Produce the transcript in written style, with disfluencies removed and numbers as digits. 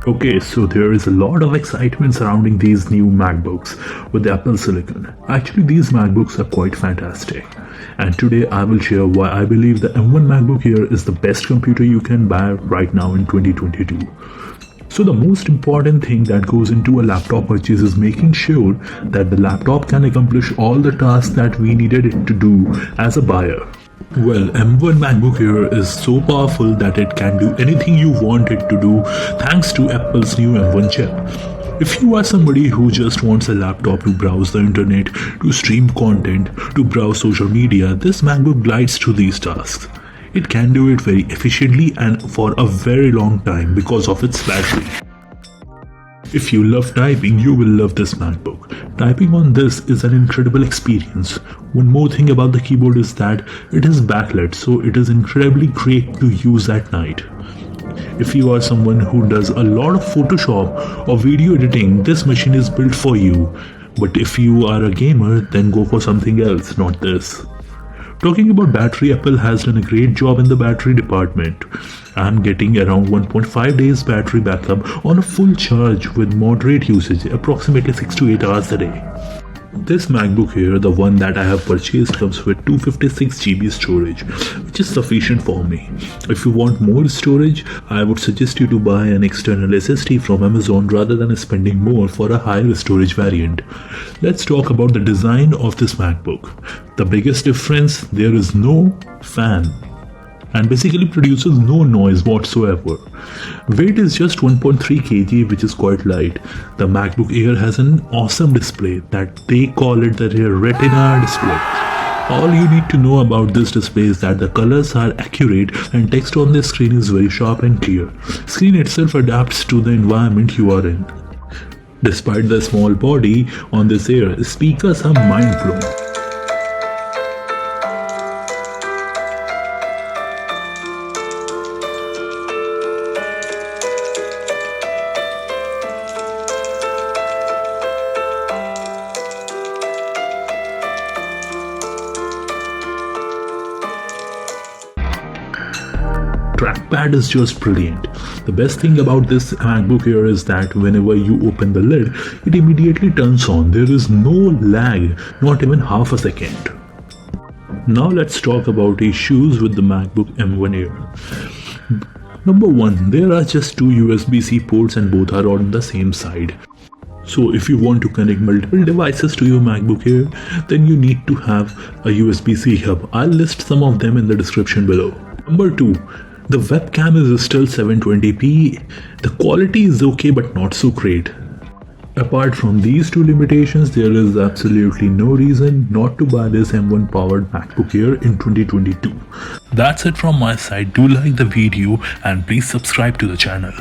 Okay, so there is a lot of excitement surrounding these new MacBooks with the Apple Silicon. Actually, these MacBooks are quite fantastic. And today I will share why I believe the M1 MacBook Air is the best computer you can buy right now in 2022. So the most important thing that goes into a laptop purchase is making sure that the laptop can accomplish all the tasks that we needed it to do as a buyer. Well, M1 MacBook Air is so powerful that it can do anything you want it to do thanks to Apple's new M1 chip. If you are somebody who just wants a laptop to browse the internet, to stream content, to browse social media, this MacBook glides through these tasks. It can do it very efficiently and for a very long time because of its battery. If you love typing, you will love this MacBook. Typing on this is an incredible experience. One more thing about the keyboard is that it is backlit, so it is incredibly great to use at night. If you are someone who does a lot of Photoshop or video editing, this machine is built for you. But if you are a gamer, then go for something else, not this. Talking about battery, Apple has done a great job in the battery department. I'm getting around 1.5 days battery backup on a full charge with moderate usage, approximately 6 to 8 hours a day. This MacBook Air, the one that I have purchased, comes with 256 GB storage, which is sufficient for me. If you want more storage, I would suggest you to buy an external SSD from Amazon rather than spending more for a higher storage variant. Let's talk about the design of this MacBook. The biggest difference, there is no fan and basically produces no noise whatsoever. Weight is just 1.3 kg, which is quite light. The MacBook Air has an awesome display that they call it the Retina display. All you need to know about this display is that the colors are accurate and text on the screen is very sharp and clear. Screen itself adapts to the environment you are in. Despite the small body on this Air, speakers are mind-blowing. Trackpad is just brilliant. The best thing about this MacBook Air is that whenever you open the lid, it immediately turns on. There is no lag, not even half a second. Now let's talk about issues with the MacBook M1 Air. Number 1, there are just 2 USB-C ports and both are on the same side. So if you want to connect multiple devices to your MacBook Air, then you need to have a USB-C hub. I'll list some of them in the description below. Number 2, the webcam is still 720p. The quality is okay but not so great. Apart from these two limitations, there is absolutely no reason not to buy this M1 powered MacBook Air in 2022. That's it from my side. Do like the video and please subscribe to the channel.